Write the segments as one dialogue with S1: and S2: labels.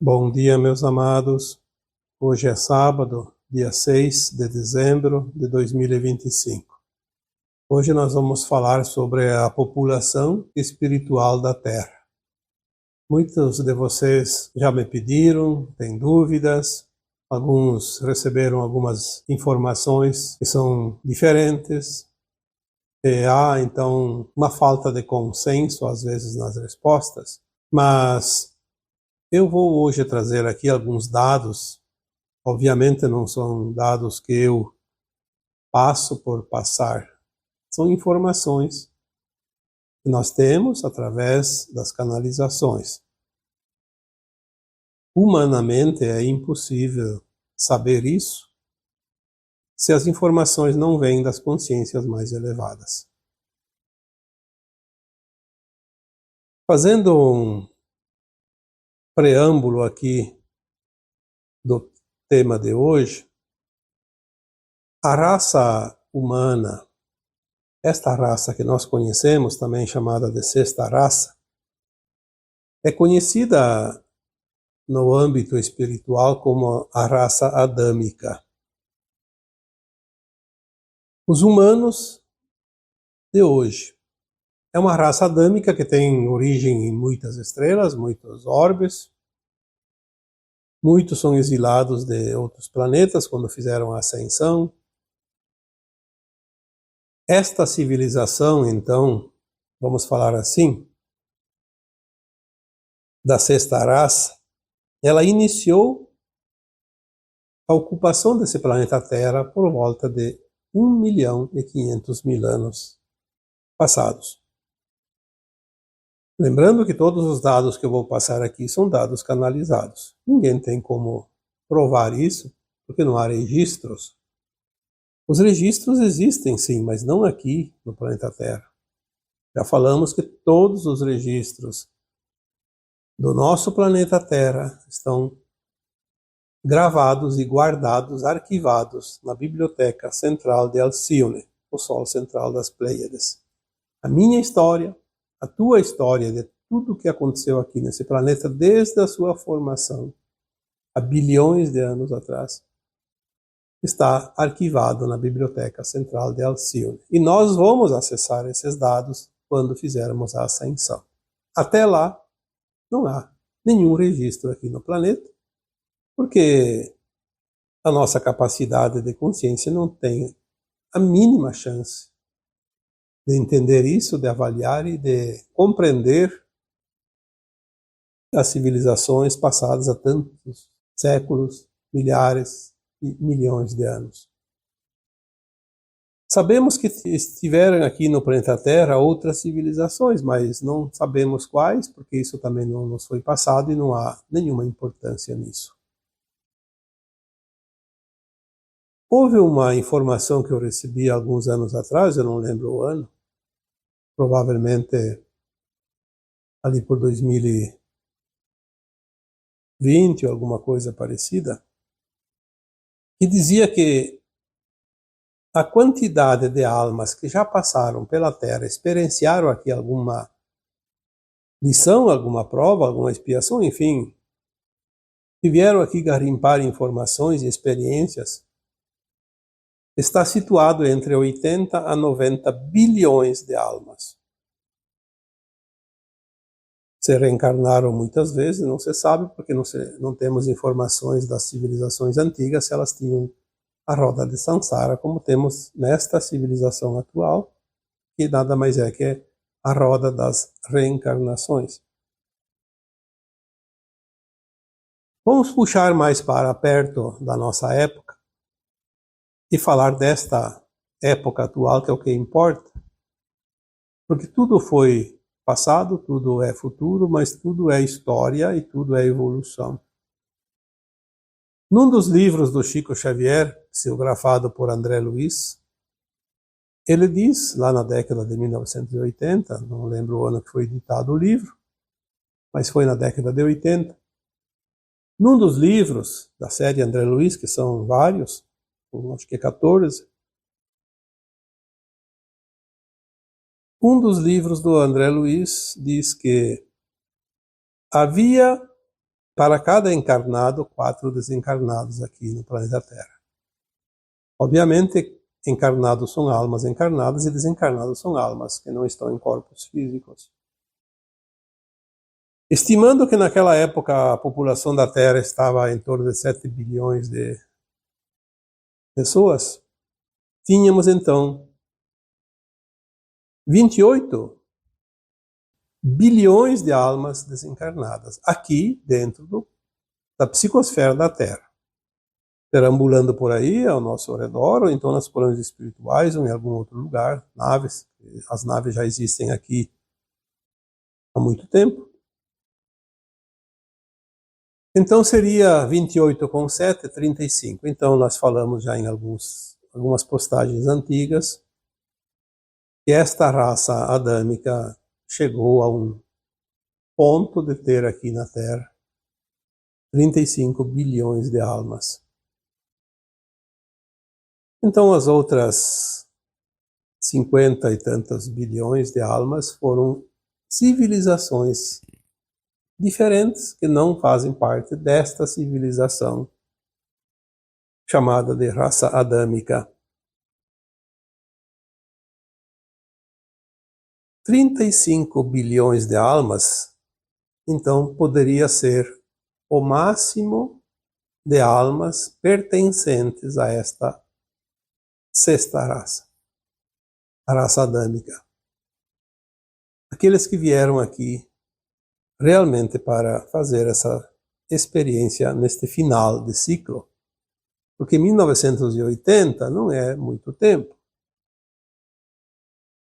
S1: Bom dia, meus amados. Hoje é sábado, dia 6 de dezembro de 2025. Hoje nós vamos falar sobre a população espiritual da Terra. Muitos de vocês já me pediram, têm dúvidas, alguns receberam algumas informações que são diferentes. Há, então, uma falta de consenso, às vezes, nas respostas, mas eu vou hoje trazer aqui alguns dados. Obviamente não são dados que eu passo por passar. São informações que nós temos através das canalizações. Humanamente é impossível saber isso se as informações não vêm das consciências mais elevadas. Fazendo um preâmbulo aqui do tema de hoje, a raça humana, esta raça que nós conhecemos, também chamada de sexta raça, é conhecida no âmbito espiritual como a raça adâmica. Os humanos de hoje é uma raça adâmica que tem origem em muitas estrelas, muitos orbes. Muitos são exilados de outros planetas quando fizeram a ascensão. Esta civilização, então, vamos falar assim, da sexta raça, ela iniciou a ocupação desse planeta Terra por volta de 1.500.000 anos passados. Lembrando que todos os dados que eu vou passar aqui são dados canalizados. Ninguém tem como provar isso, porque não há registros. Os registros existem sim, mas não aqui no planeta Terra. Já falamos que todos os registros do nosso planeta Terra estão gravados e guardados, arquivados na Biblioteca Central de Alcione, o Sol Central das Pleiades. A minha história, a tua história de tudo o que aconteceu aqui nesse planeta desde a sua formação, há bilhões de anos atrás, está arquivado na Biblioteca Central de Alcione. E nós vamos acessar esses dados quando fizermos a ascensão. Até lá, não há nenhum registro aqui no planeta, porque a nossa capacidade de consciência não tem a mínima chance de entender isso, de avaliar e de compreender as civilizações passadas há tantos séculos, milhares e milhões de anos. Sabemos que estiveram aqui no planeta Terra outras civilizações, mas não sabemos quais, porque isso também não nos foi passado e não há nenhuma importância nisso. Houve uma informação que eu recebi alguns anos atrás, eu não lembro o ano, provavelmente ali por 2020 ou alguma coisa parecida, que dizia que a quantidade de almas que já passaram pela Terra, experienciaram aqui alguma lição, alguma prova, alguma expiação, enfim, que vieram aqui garimpar informações e experiências, está situado entre 80 a 90 bilhões de almas. Se reencarnaram muitas vezes, não se sabe, porque não temos informações das civilizações antigas se elas tinham a roda de Sansara, como temos nesta civilização atual, que nada mais é que a roda das reencarnações. Vamos puxar mais para perto da nossa época e falar desta época atual, que é o que importa, porque tudo foi passado, tudo é futuro, mas tudo é história e tudo é evolução. Num dos livros do Chico Xavier, psicografado por André Luiz, ele diz, lá na década de 1980, não lembro o ano que foi editado o livro, mas foi na década de 80, num dos livros da série André Luiz, que são vários, acho que 14, um dos livros do André Luiz diz que havia para cada encarnado, 4 desencarnados aqui no planeta Terra. Obviamente, encarnados são almas encarnadas e desencarnados são almas que não estão em corpos físicos. Estimando que naquela época a população da Terra estava em torno de 7 bilhões de pessoas, tínhamos então 28 bilhões de almas desencarnadas aqui dentro da psicosfera da Terra, perambulando por aí ao nosso redor, ou então nas planos espirituais ou em algum outro lugar, naves. As naves já existem aqui há muito tempo. Então seria 28 com 7, 35. Então nós falamos já em algumas postagens antigas que esta raça adâmica chegou a um ponto de ter aqui na Terra 35 bilhões de almas. Então as outras 50 e tantos bilhões de almas foram civilizações diferentes que não fazem parte desta civilização chamada de raça adâmica. 35 bilhões de almas, então poderia ser o máximo de almas pertencentes a esta sexta raça, a raça adâmica. Aqueles que vieram aqui realmente para fazer essa experiência neste final de ciclo, porque 1980 não é muito tempo,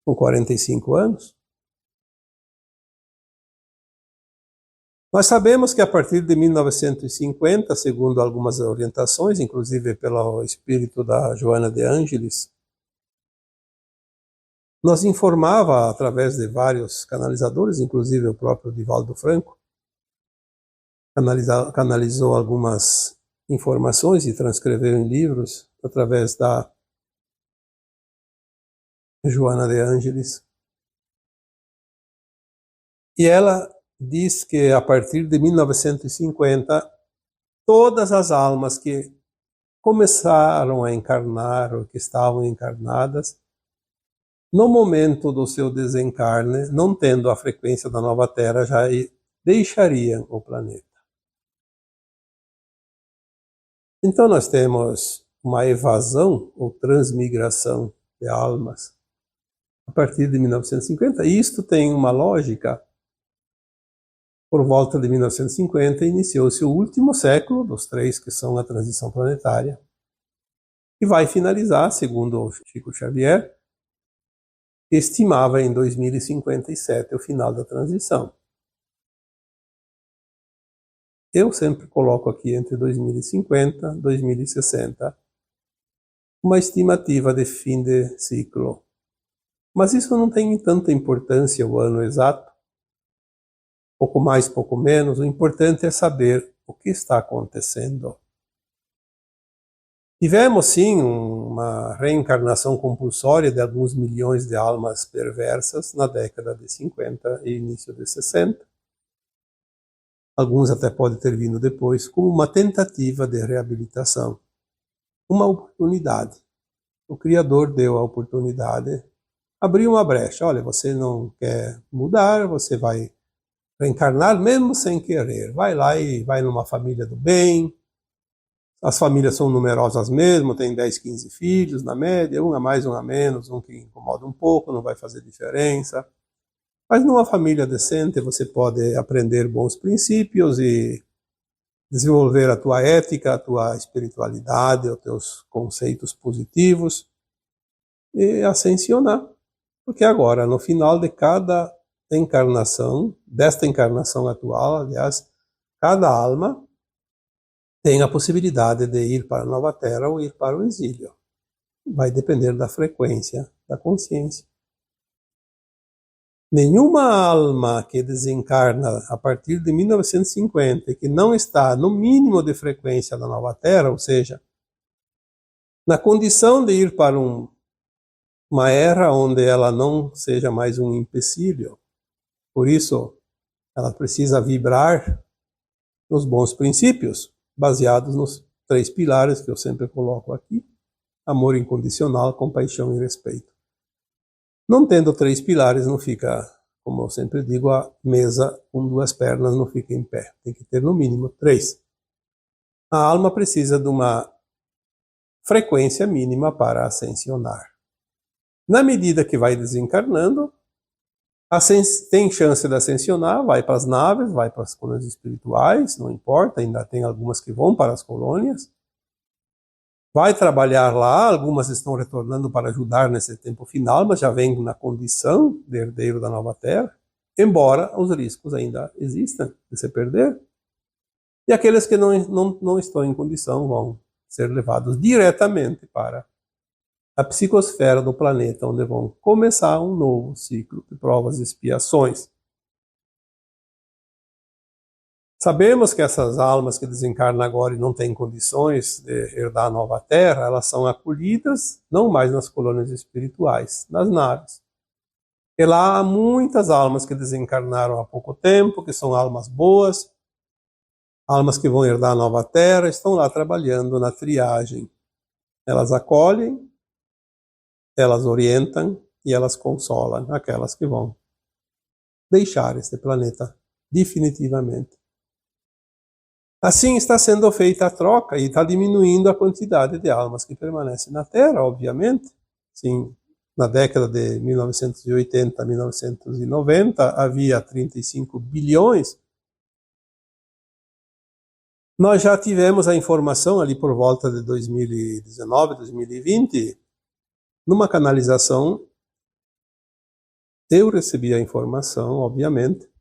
S1: com 45 anos. Nós sabemos que a partir de 1950, segundo algumas orientações, inclusive pelo espírito da Joana de Ângeles, nos informava através de vários canalizadores, inclusive o próprio Divaldo Franco, canalizou algumas informações e transcreveu em livros através da Joana de Ângeles. E ela diz que a partir de 1950, todas as almas que começaram a encarnar ou que estavam encarnadas, no momento do seu desencarne, não tendo a frequência da nova Terra, já deixariam o planeta. Então nós temos uma evasão ou transmigração de almas a partir de 1950. E isto tem uma lógica. Por volta de 1950 iniciou-se o último século dos 3 que são a transição planetária, e vai finalizar, segundo o Chico Xavier, que estimava em 2057 o final da transição. Eu sempre coloco aqui entre 2050 e 2060 uma estimativa de fim de ciclo. Mas isso não tem tanta importância, o ano exato. Pouco mais, pouco menos. O importante é saber o que está acontecendo. Tivemos, sim, uma reencarnação compulsória de alguns milhões de almas perversas na década de 50 e início de 60. Alguns até podem ter vindo depois, como uma tentativa de reabilitação. Uma oportunidade. O Criador deu a oportunidade, abriu uma brecha. Olha, você não quer mudar, você vai reencarnar mesmo sem querer. Vai lá e vai numa família do bem. As famílias são numerosas mesmo, tem 10, 15 filhos na média, um a mais, um a menos, um que incomoda um pouco, não vai fazer diferença. Mas numa família decente você pode aprender bons princípios e desenvolver a tua ética, a tua espiritualidade, os teus conceitos positivos e ascensionar. Porque agora, no final de cada encarnação, desta encarnação atual, aliás, cada alma tem a possibilidade de ir para a nova Terra ou ir para o exílio. Vai depender da frequência da consciência. Nenhuma alma que desencarna a partir de 1950 e que não está no mínimo de frequência da nova Terra, ou seja, na condição de ir para uma era onde ela não seja mais um empecilho, por isso ela precisa vibrar nos bons princípios, baseados nos 3 pilares que eu sempre coloco aqui: amor incondicional, compaixão e respeito. Não tendo 3 pilares, não fica, como eu sempre digo, a mesa com 2 pernas não fica em pé. Tem que ter no mínimo 3. A alma precisa de uma frequência mínima para ascensionar. Na medida que vai desencarnando, tem chance de ascensionar, vai para as naves, vai para as colônias espirituais, não importa, ainda tem algumas que vão para as colônias. Vai trabalhar lá, algumas estão retornando para ajudar nesse tempo final, mas já vem na condição de herdeiro da nova terra, embora os riscos ainda existam de se perder. E aqueles que não estão em condição vão ser levados diretamente para a psicosfera do planeta, onde vão começar um novo ciclo de provas e expiações. Sabemos que essas almas que desencarnam agora e não têm condições de herdar a nova terra, elas são acolhidas não mais nas colônias espirituais, nas naves. E lá há muitas almas que desencarnaram há pouco tempo, que são almas boas, almas que vão herdar a nova terra, estão lá trabalhando na triagem. Elas acolhem, elas orientam e elas consolam aquelas que vão deixar este planeta definitivamente. Assim está sendo feita a troca e está diminuindo a quantidade de almas que permanecem na Terra, obviamente. Sim, na década de 1980 a 1990 havia 35 bilhões. Nós já tivemos a informação ali por volta de 2019, 2020, numa canalização. Eu recebi a informação, obviamente,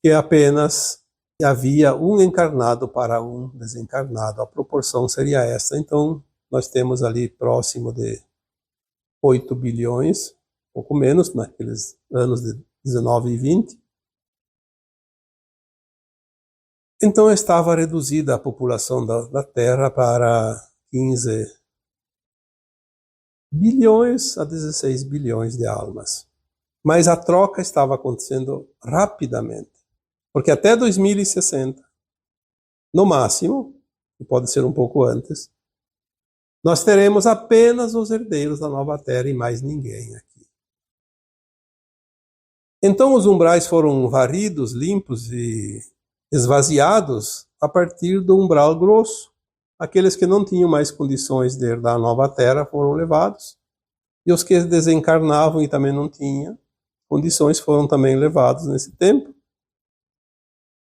S1: que apenas havia um encarnado para um desencarnado. A proporção seria essa. Então, nós temos ali próximo de 8 bilhões, pouco menos, naqueles anos de 19 e 20. Então, estava reduzida a população da Terra para 15 bilhões a 16 bilhões de almas. Mas a troca estava acontecendo rapidamente. Porque até 2060, no máximo, e pode ser um pouco antes, nós teremos apenas os herdeiros da nova terra e mais ninguém aqui. Então os umbrais foram varridos, limpos e esvaziados a partir do umbral grosso. Aqueles que não tinham mais condições de herdar a nova terra foram levados. E os que desencarnavam e também não tinham condições foram também levados nesse tempo.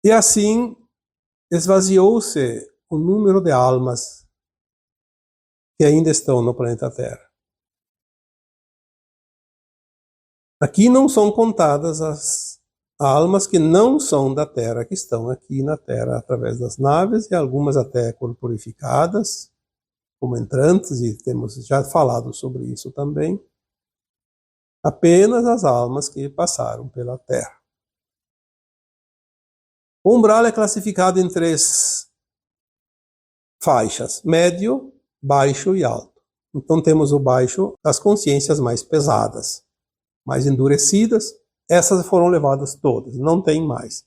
S1: E assim esvaziou-se o número de almas que ainda estão no planeta Terra. Aqui não são contadas as almas que não são da Terra, que estão aqui na Terra através das naves, e algumas até corporificadas, como entrantes, e temos já falado sobre isso também. Apenas as almas que passaram pela Terra. O umbral é classificado em 3 faixas: médio, baixo e alto. Então temos o baixo, as consciências mais pesadas, mais endurecidas. Essas foram levadas todas, não tem mais.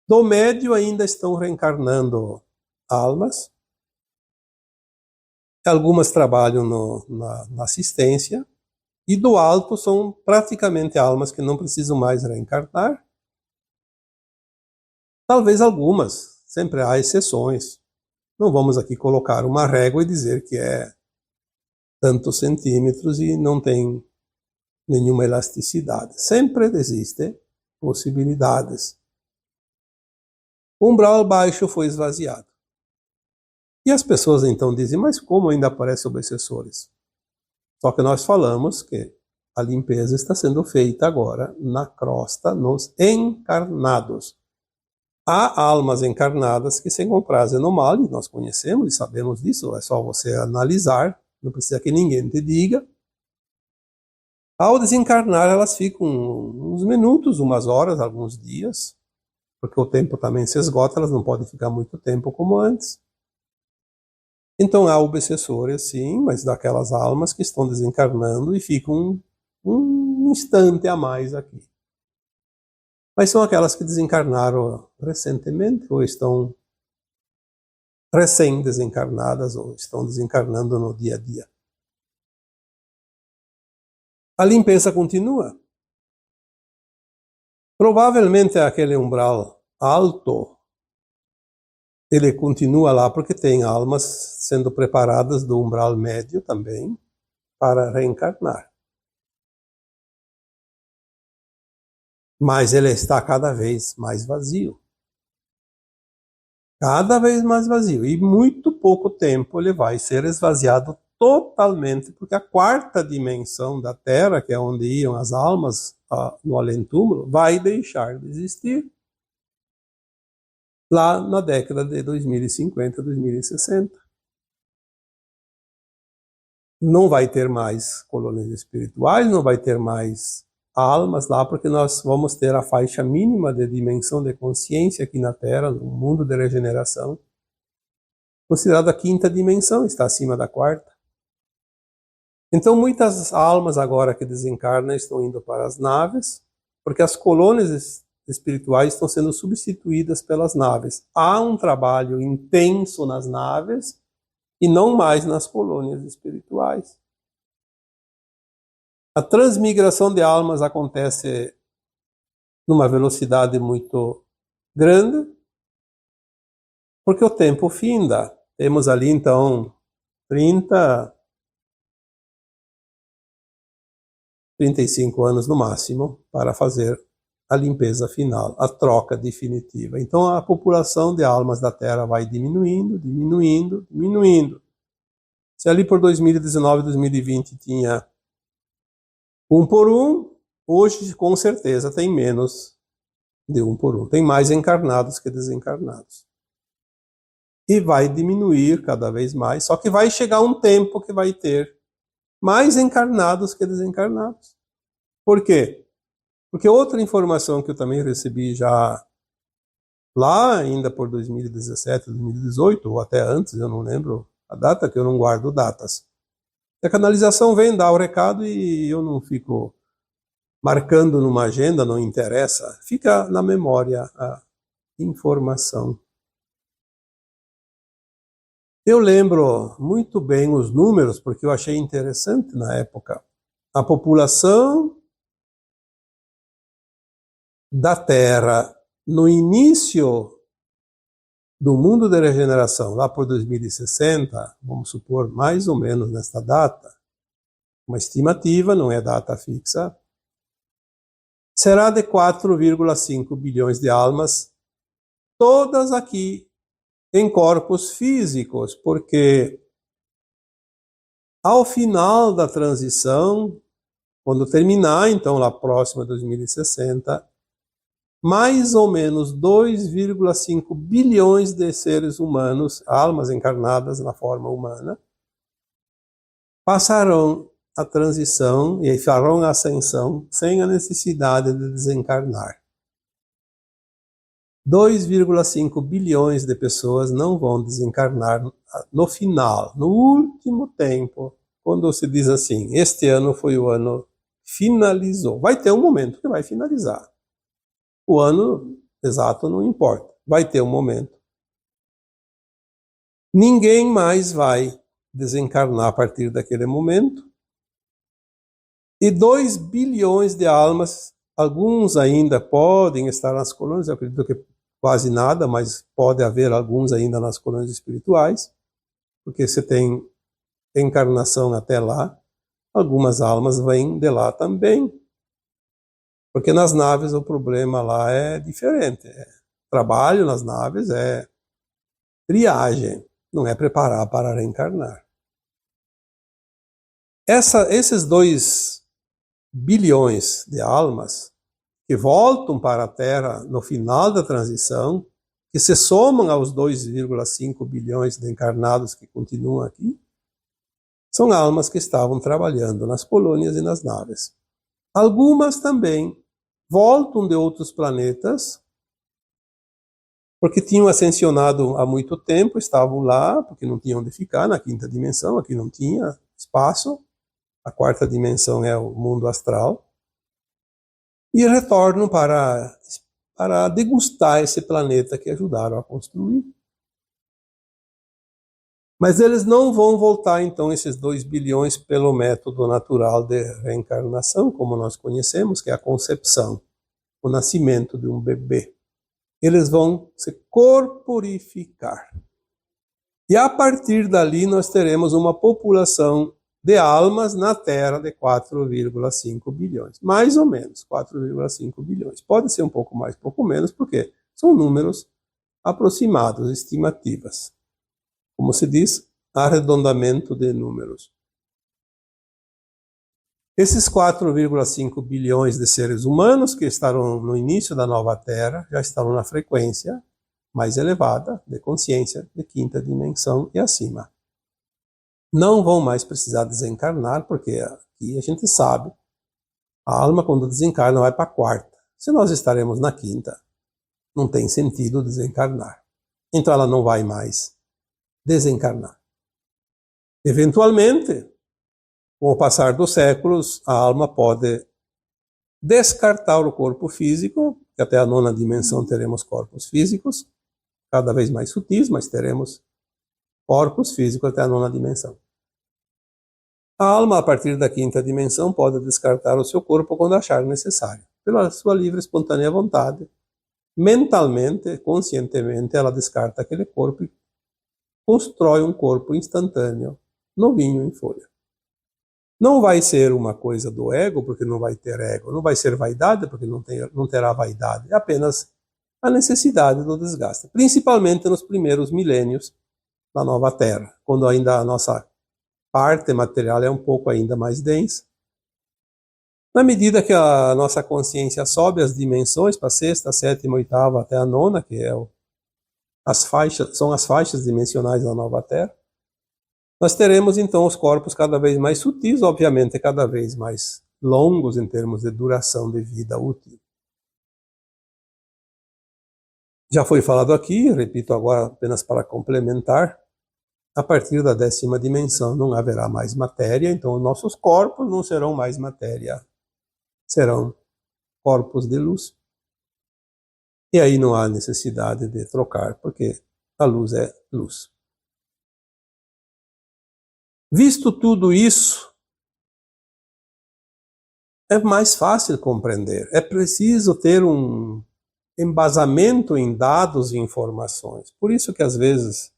S1: Do médio ainda estão reencarnando almas. Algumas trabalham na assistência. E do alto são praticamente almas que não precisam mais reencarnar. Talvez algumas, sempre há exceções. Não vamos aqui colocar uma régua e dizer que é tantos centímetros e não tem nenhuma elasticidade. Sempre existem possibilidades. O umbral baixo foi esvaziado. E as pessoas então dizem, mas como ainda aparecem obsessores? Só que nós falamos que a limpeza está sendo feita agora na crosta, nos encarnados. Há almas encarnadas que se comprazem no mal, e nós conhecemos e sabemos disso, é só você analisar, não precisa que ninguém te diga. Ao desencarnar, elas ficam uns minutos, umas horas, alguns dias, porque o tempo também se esgota, elas não podem ficar muito tempo como antes. Então há obsessores, sim, mas daquelas almas que estão desencarnando e ficam um instante a mais aqui. mas são aquelas que desencarnaram recentemente ou estão recém-desencarnadas ou estão desencarnando no dia a dia. A limpeza continua. Provavelmente aquele umbral alto, ele continua lá porque tem almas sendo preparadas do umbral médio também para reencarnar. Mas ele está cada vez mais vazio. Cada vez mais vazio. E muito pouco tempo ele vai ser esvaziado totalmente, porque a quarta dimensão da Terra, que é onde iam as almas no além-túmulo, vai deixar de existir lá na década de 2050, 2060. Não vai ter mais colônias espirituais, não vai ter mais almas lá, porque nós vamos ter a faixa mínima de dimensão de consciência aqui na Terra, no mundo de regeneração, considerada a quinta dimensão, está acima da quarta. Então muitas almas agora que desencarnam estão indo para as naves, porque as colônias espirituais estão sendo substituídas pelas naves. Há um trabalho intenso nas naves e não mais nas colônias espirituais. A transmigração de almas acontece numa velocidade muito grande, porque o tempo finda. Temos ali então 35 anos no máximo para fazer a limpeza final, a troca definitiva. Então a população de almas da Terra vai diminuindo, diminuindo, diminuindo. Se ali por 2019, 2020 tinha 1 por 1, hoje com certeza tem menos de 1 por 1. Tem mais encarnados que desencarnados. E vai diminuir cada vez mais, só que vai chegar um tempo que vai ter mais encarnados que desencarnados. Por quê? Porque outra informação que eu também recebi já lá ainda por 2017, 2018, ou até antes, eu não lembro a data, que eu não guardo datas. A canalização vem dar o recado e eu não fico marcando numa agenda, não interessa. Fica na memória a informação. Eu lembro muito bem os números, porque eu achei interessante na época. A população da Terra no início do mundo da regeneração, lá por 2060, vamos supor mais ou menos nesta data, uma estimativa, não é data fixa, será de 4,5 bilhões de almas, todas aqui em corpos físicos, porque ao final da transição, quando terminar, então lá próximo a 2060, mais ou menos 2,5 bilhões de seres humanos, almas encarnadas na forma humana, passarão a transição e farão a ascensão sem a necessidade de desencarnar. 2,5 bilhões de pessoas não vão desencarnar no final, no último tempo, quando se diz assim, este ano foi o ano finalizou. Vai ter um momento que vai finalizar. O ano exato não importa, vai ter um momento. Ninguém mais vai desencarnar a partir daquele momento. E 2 bilhões de almas, alguns ainda podem estar nas colônias, eu acredito que quase nada, mas pode haver alguns ainda nas colônias espirituais, porque você tem encarnação até lá, algumas almas vêm de lá também. Porque nas naves o problema lá é diferente. Trabalho nas naves é triagem, não é preparar para reencarnar. Esses 2 bilhões de almas que voltam para a Terra no final da transição, que se somam aos 2,5 bilhões de encarnados que continuam aqui, são almas que estavam trabalhando nas colônias e nas naves. Algumas também voltam de outros planetas, porque tinham ascensionado há muito tempo, estavam lá, porque não tinham onde ficar na quinta dimensão, aqui não tinha espaço, a quarta dimensão é o mundo astral, e retornam para para degustar esse planeta que ajudaram a construir. Mas eles não vão voltar, então, esses 2 bilhões pelo método natural de reencarnação, como nós conhecemos, que é a concepção, o nascimento de um bebê. Eles vão se corporificar. E a partir dali nós teremos uma população de almas na Terra de 4,5 bilhões. Mais ou menos 4,5 bilhões. Pode ser um pouco mais, um pouco menos, porque são números aproximados, estimativas. Como se diz, arredondamento de números. Esses 4,5 bilhões de seres humanos que estarão no início da nova Terra já estarão na frequência mais elevada de consciência de quinta dimensão e acima. Não vão mais precisar desencarnar, porque aqui a gente sabe, a alma quando desencarna vai para a quarta. Se nós estaremos na quinta, não tem sentido desencarnar. Então ela não vai mais desencarnar. Eventualmente, com o passar dos séculos, a alma pode descartar o corpo físico, que até a nona dimensão teremos corpos físicos, cada vez mais sutis, mas teremos corpos físicos até a nona dimensão. A alma, a partir da quinta dimensão, pode descartar o seu corpo quando achar necessário. Pela sua livre e espontânea vontade, mentalmente, conscientemente, ela descarta aquele corpo e constrói um corpo instantâneo, novinho em folha. Não vai ser uma coisa do ego, porque não vai ter ego. Não vai ser vaidade, porque não terá vaidade. É apenas a necessidade do desgaste. Principalmente nos primeiros milênios da nova Terra, quando ainda a nossa parte material é um pouco ainda mais densa. Na medida que a nossa consciência sobe as dimensões, para a sexta, sétima, oitava, até a nona, que são as faixas dimensionais da nova Terra, nós teremos então os corpos cada vez mais sutis, obviamente cada vez mais longos em termos de duração de vida útil. Já foi falado aqui, repito agora apenas para complementar, a partir da 10ª dimensão não haverá mais matéria, então os nossos corpos não serão mais matéria, serão corpos de luz. E aí não há necessidade de trocar, porque a luz é luz. Visto tudo isso, é mais fácil compreender. É preciso ter um embasamento em dados e informações. Por isso que às vezes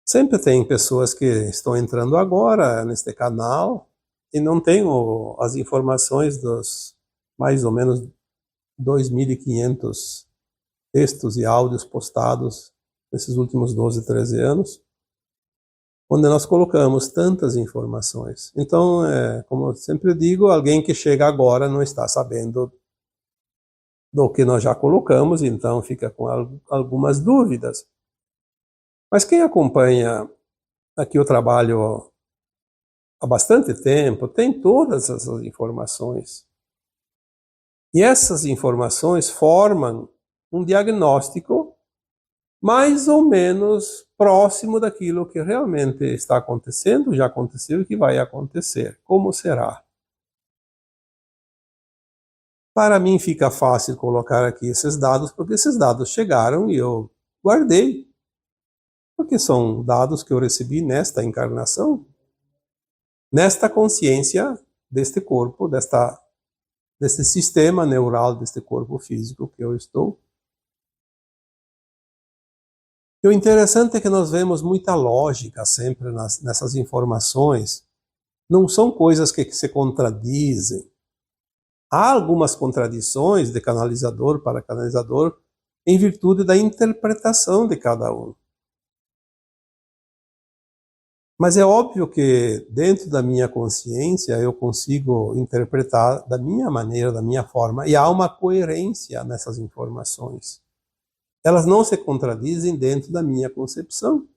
S1: sempre tem pessoas que estão entrando agora neste canal e não têm as informações dos mais ou menos 2.500 textos e áudios postados nesses últimos 12, 13 anos, onde nós colocamos tantas informações. Então, como eu sempre digo, alguém que chega agora não está sabendo do que nós já colocamos, então fica com algumas dúvidas. Mas quem acompanha aqui o trabalho há bastante tempo, tem todas essas informações. E essas informações formam um diagnóstico mais ou menos próximo daquilo que realmente está acontecendo, já aconteceu e que vai acontecer. Como será? Para mim fica fácil colocar aqui esses dados, porque esses dados chegaram e eu guardei. Porque são dados que eu recebi nesta encarnação, nesta consciência deste corpo, deste sistema neural, deste corpo físico que eu estou. E o interessante é que nós vemos muita lógica sempre nessas informações. Não são coisas que se contradizem. Há algumas contradições de canalizador para canalizador em virtude da interpretação de cada um. Mas é óbvio que dentro da minha consciência eu consigo interpretar da minha maneira, da minha forma, e há uma coerência nessas informações. Elas não se contradizem dentro da minha concepção.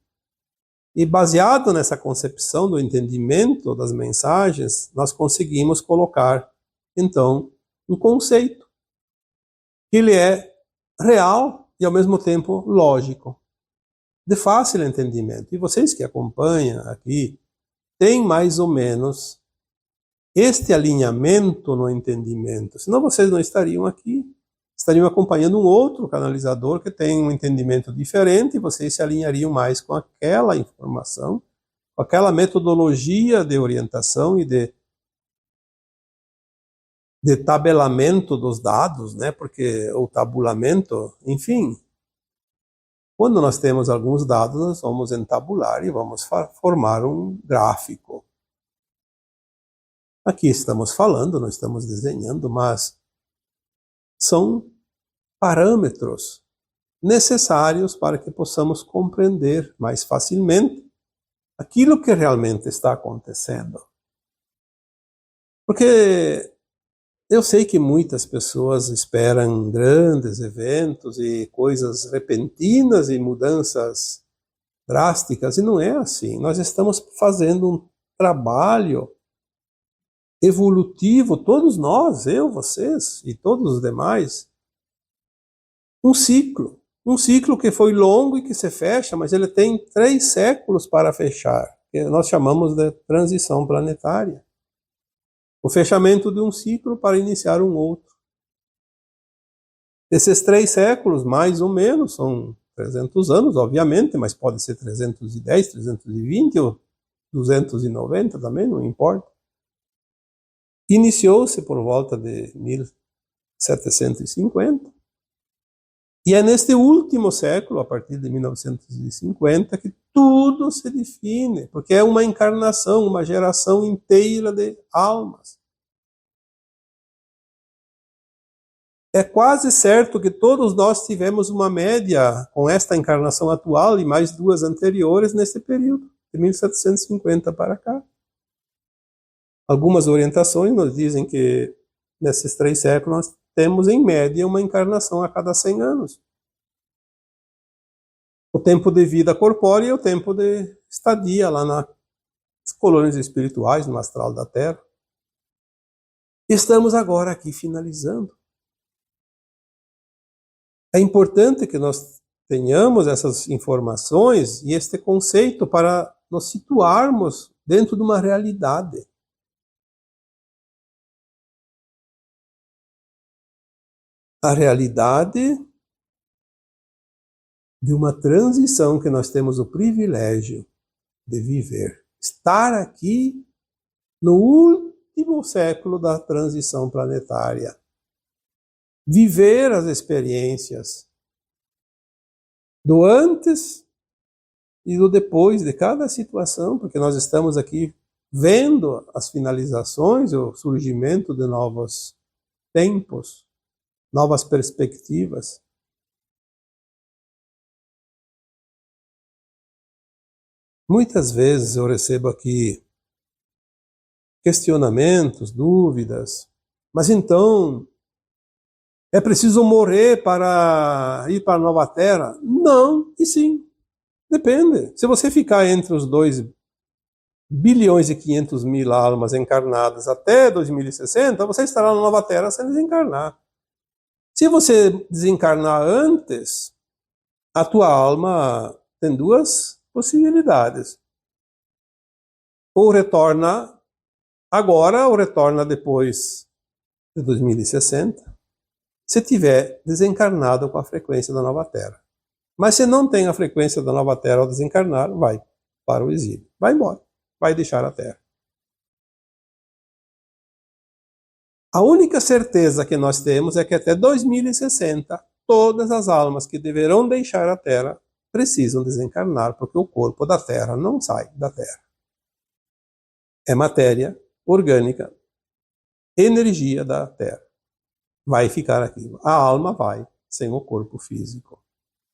S1: E baseado nessa concepção do entendimento das mensagens, nós conseguimos colocar, então, um conceito. Ele é real e, ao mesmo tempo, lógico, de fácil entendimento. E vocês que acompanham aqui, têm mais ou menos este alinhamento no entendimento, senão vocês não estariam aqui, estariam acompanhando um outro canalizador que tem um entendimento diferente e vocês se alinhariam mais com aquela informação, com aquela metodologia de orientação e de tabelamento dos dados, né? Porque o tabulamento, enfim, quando nós temos alguns dados, nós vamos entabular e vamos formar um gráfico. Aqui estamos falando, não estamos desenhando, mas são parâmetros necessários para que possamos compreender mais facilmente aquilo que realmente está acontecendo. Porque eu sei que muitas pessoas esperam grandes eventos e coisas repentinas e mudanças drásticas, e não é assim. Nós estamos fazendo um trabalho evolutivo, todos nós, eu, vocês e todos os demais, um ciclo que foi longo e que se fecha, mas ele tem 3 séculos para fechar, que nós chamamos de transição planetária. O fechamento de um ciclo para iniciar um outro. Esses 3 séculos, mais ou menos, são 300 anos, obviamente, mas pode ser 310, 320 ou 290 também, não importa. Iniciou-se por volta de 1750, e é neste último século, a partir de 1950, que tudo se define, porque é uma encarnação, uma geração inteira de almas. É quase certo que todos nós tivemos uma média com esta encarnação atual e mais 2 anteriores nesse período, de 1750 para cá. Algumas orientações nos dizem que nesses 3 séculos nós temos em média uma encarnação a cada 100 anos. O tempo de vida corpórea e o tempo de estadia lá nas colônias espirituais, no astral da Terra. Estamos agora aqui finalizando. É importante que nós tenhamos essas informações e este conceito para nos situarmos dentro de uma realidade. A realidade de uma transição que nós temos o privilégio de viver. Estar aqui no último século da transição planetária. Viver as experiências do antes e do depois de cada situação, porque nós estamos aqui vendo as finalizações, o surgimento de novos tempos, novas perspectivas. Muitas vezes eu recebo aqui questionamentos, dúvidas, mas então é preciso morrer para ir para a nova Terra? Não, e sim. Depende. Se você ficar entre os 2 bilhões e 500 mil almas encarnadas até 2060, você estará na nova Terra sem desencarnar. Se você desencarnar antes, a tua alma tem 2 possibilidades. Ou retorna agora, ou retorna depois de 2060, se tiver desencarnado com a frequência da nova Terra. Mas se não tem a frequência da nova Terra ao desencarnar, vai para o exílio. Vai embora, vai deixar a Terra. A única certeza que nós temos é que até 2060, todas as almas que deverão deixar a Terra precisam desencarnar, porque o corpo da Terra não sai da Terra. É matéria orgânica, energia da Terra. Vai ficar aqui. A alma vai sem o corpo físico.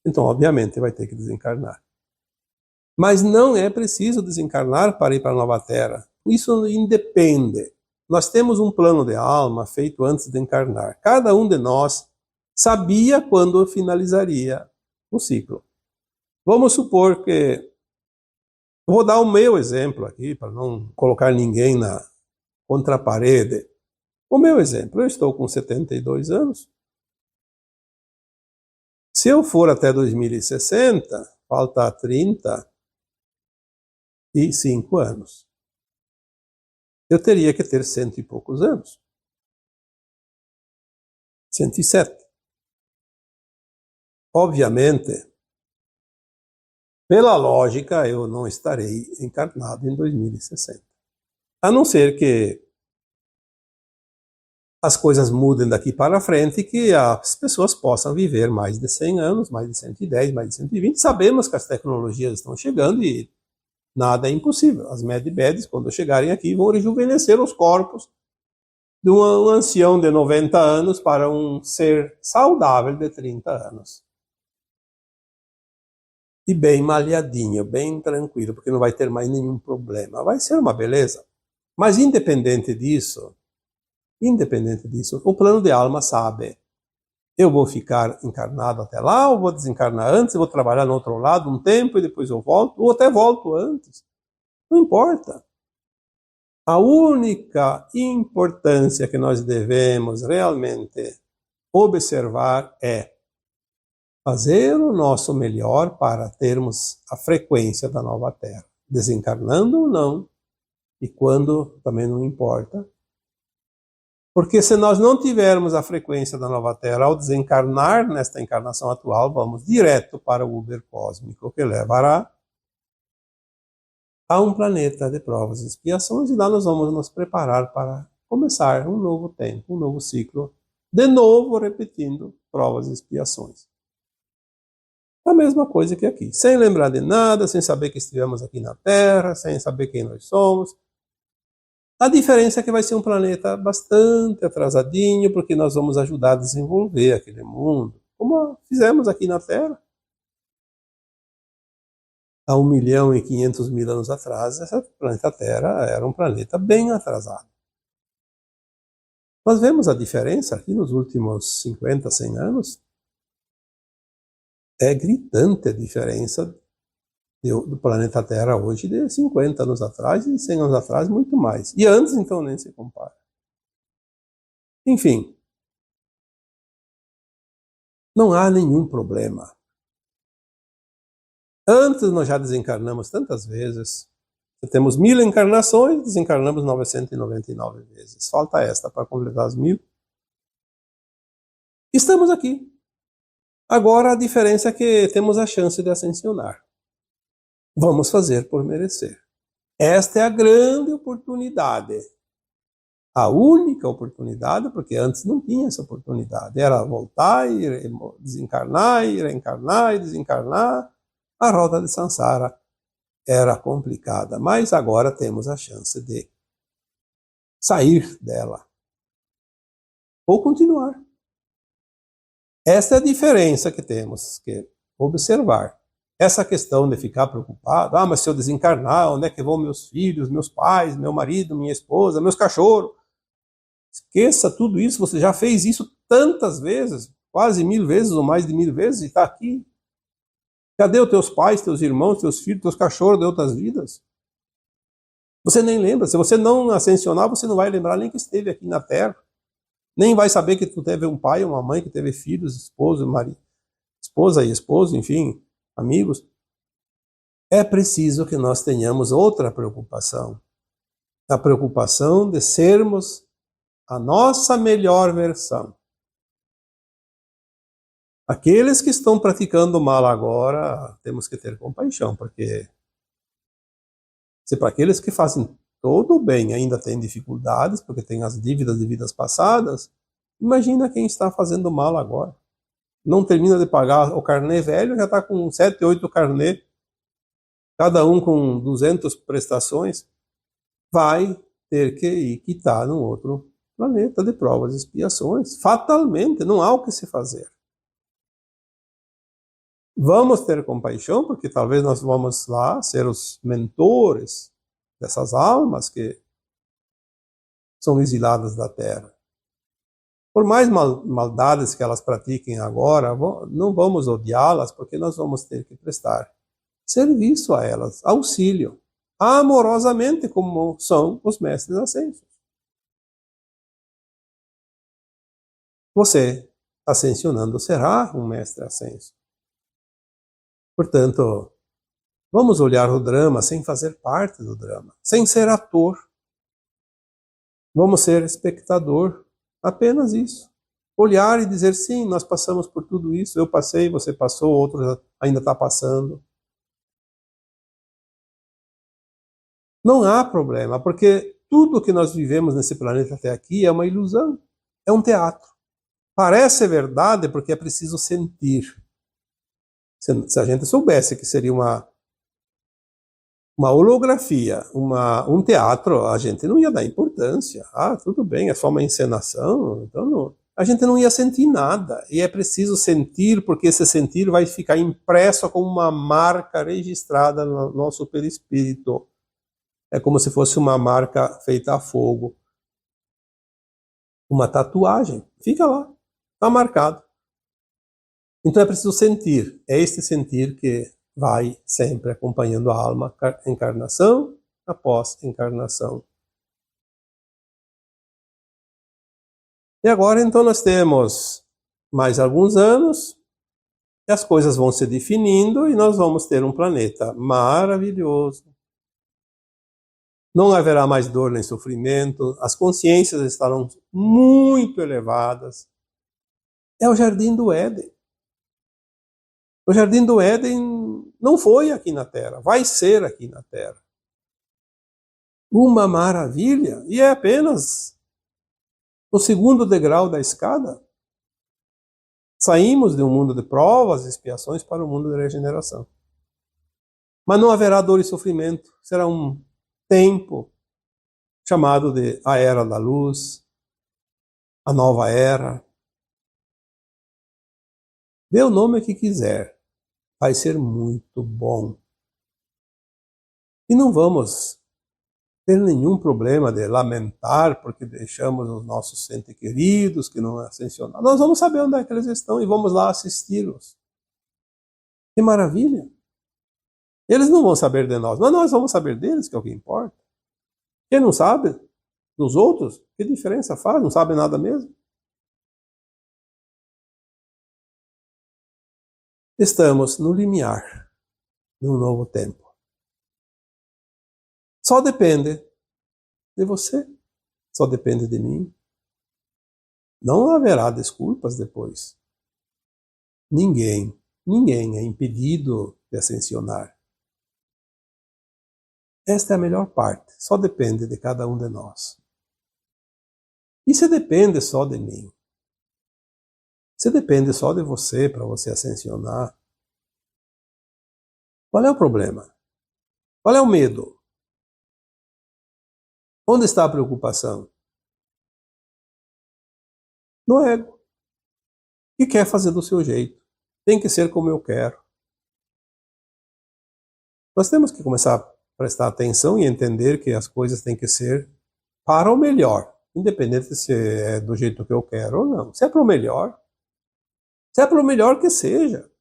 S1: Então, obviamente, vai ter que desencarnar. Mas não é preciso desencarnar para ir para a nova Terra. Isso independe. Nós temos um plano de alma feito antes de encarnar. Cada um de nós sabia quando finalizaria o ciclo. Vamos supor que... Eu vou dar o meu exemplo aqui, para não colocar ninguém na contraparede. O meu exemplo, eu estou com 72 anos. Se eu for até 2060, falta 35 anos. eu teria que ter 100 e poucos anos. 107. Obviamente, pela lógica, eu não estarei encarnado em 2060. A não ser que as coisas mudem daqui para frente e que as pessoas possam viver mais de 100 anos, mais de 110, mais de 120. Sabemos que as tecnologias estão chegando e nada é impossível. As medbeds, quando chegarem aqui, vão rejuvenescer os corpos de um ancião de 90 anos para um ser saudável de 30 anos. E bem malhadinho, bem tranquilo, porque não vai ter mais nenhum problema. Vai ser uma beleza. Mas independente disso, o plano de alma sabe, eu vou ficar encarnado até lá, ou vou desencarnar antes, eu vou trabalhar no outro lado um tempo e depois eu volto, ou até volto antes. Não importa. A única importância que nós devemos realmente observar é fazer o nosso melhor para termos a frequência da nova Terra, desencarnando ou não, e quando também não importa. Porque se nós não tivermos a frequência da nova Terra ao desencarnar nesta encarnação atual, vamos direto para o Uber cósmico, que levará a um planeta de provas e expiações, e lá nós vamos nos preparar para começar um novo tempo, um novo ciclo, de novo repetindo provas e expiações. A mesma coisa que aqui, sem lembrar de nada, sem saber que estivemos aqui na Terra, sem saber quem nós somos. A diferença é que vai ser um planeta bastante atrasadinho, porque nós vamos ajudar a desenvolver aquele mundo, como fizemos aqui na Terra. Há 1.500.000 anos atrás, esse planeta Terra era um planeta bem atrasado. Nós vemos a diferença aqui nos últimos 50, 100 anos. É gritante a diferença do planeta Terra hoje de 50 anos atrás e 100 anos atrás, muito mais. E antes, então, nem se compara. Enfim, não há nenhum problema. Antes nós já desencarnamos tantas vezes. Temos 1.000 encarnações, desencarnamos 999 vezes. Falta esta para completar as 1.000. Estamos aqui. Agora a diferença é que temos a chance de ascensionar. Vamos fazer por merecer. Esta é a grande oportunidade. A única oportunidade, porque antes não tinha essa oportunidade. Era voltar e desencarnar, e reencarnar e desencarnar. A roda de Sansara era complicada, mas agora temos a chance de sair dela. Ou continuar. Essa é a diferença que temos que observar. Essa questão de ficar preocupado, mas se eu desencarnar, onde é que vão meus filhos, meus pais, meu marido, minha esposa, meus cachorros? Esqueça tudo isso, você já fez isso tantas vezes, quase 1.000 vezes ou mais de 1.000 vezes, e está aqui. Cadê os teus pais, teus irmãos, teus filhos, teus cachorros de outras vidas? Você nem lembra. Se você não ascensionar, você não vai lembrar nem que esteve aqui na Terra. Nem vai saber que tu teve um pai, uma mãe, que teve filhos, esposo, marido, esposa e esposo, enfim, amigos. É preciso que nós tenhamos outra preocupação. A preocupação de sermos a nossa melhor versão. Aqueles que estão praticando mal agora, temos que ter compaixão, porque se para aqueles que fazem todo o bem ainda tem dificuldades, porque tem as dívidas de vidas passadas, imagina quem está fazendo mal agora. Não termina de pagar o carnê velho, já está com 7, 8 carnê, cada um com 200 prestações, vai ter que ir quitar num outro planeta de provas e expiações. Fatalmente, não há o que se fazer. Vamos ter compaixão, porque talvez nós vamos lá ser os mentores dessas almas que são exiladas da Terra. Por mais maldades que elas pratiquem agora, não vamos odiá-las, porque nós vamos ter que prestar serviço a elas, auxílio, amorosamente, como são os mestres ascensos. Você, ascensionando, será um mestre ascenso. Portanto, vamos olhar o drama sem fazer parte do drama, sem ser ator. Vamos ser espectador, apenas isso. Olhar e dizer, sim, nós passamos por tudo isso, eu passei, você passou, outro ainda está passando. Não há problema, porque tudo que nós vivemos nesse planeta até aqui é uma ilusão, é um teatro. Parece verdade porque é preciso sentir. Se a gente soubesse que seria uma holografia, um teatro, a gente não ia dar importância. Ah, tudo bem, é só uma encenação, então não. A gente não ia sentir nada. E é preciso sentir, porque esse sentir vai ficar impresso como uma marca registrada no nosso perispírito. É como se fosse uma marca feita a fogo. Uma tatuagem. Fica lá. Está marcado. Então é preciso sentir. É este sentir que vai sempre acompanhando a alma, encarnação após encarnação. E agora então nós temos mais alguns anos, e as coisas vão se definindo e nós vamos ter um planeta maravilhoso. Não haverá mais dor nem sofrimento, as consciências estarão muito elevadas. É o Jardim do Éden. O Jardim do Éden não foi aqui na Terra, vai ser aqui na Terra. Uma maravilha, e é apenas o segundo degrau da escada. Saímos de um mundo de provas e expiações para um mundo de regeneração. Mas não haverá dor e sofrimento, será um tempo chamado de a Era da Luz, a Nova Era. Dê o nome que quiser, vai ser muito bom. E não vamos ter nenhum problema de lamentar porque deixamos os nossos entes queridos que não ascensionaram. Nós vamos saber onde é que eles estão e vamos lá assisti-los. Que maravilha! Eles não vão saber de nós, mas nós vamos saber deles, que é o que importa. Quem não sabe dos outros, que diferença faz? Não sabe nada mesmo? Estamos no limiar de um novo tempo. Só depende de você, só depende de mim. Não haverá desculpas depois. Ninguém é impedido de ascensionar. Esta é a melhor parte, só depende de cada um de nós. E se depende só de mim, se depende só de você para você ascensionar, qual é o problema? Qual é o medo? Onde está a preocupação? No ego. Que quer fazer do seu jeito. Tem que ser como eu quero. Nós temos que começar a prestar atenção e entender que as coisas têm que ser para o melhor, independente se é do jeito que eu quero ou não. Se é para o melhor, se é para o melhor que seja.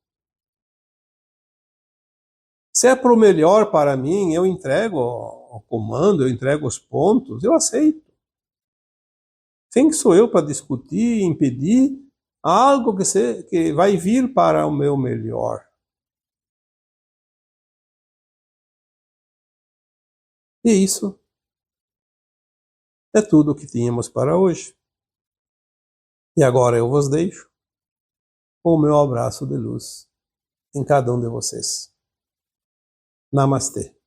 S1: Se é para o melhor para mim, eu entrego o comando, eu entrego os pontos, eu aceito. Quem sou eu para discutir e impedir algo que vai vir para o meu melhor? E isso é tudo o que tínhamos para hoje. E agora eu vos deixo com o meu abraço de luz em cada um de vocês. Namastê.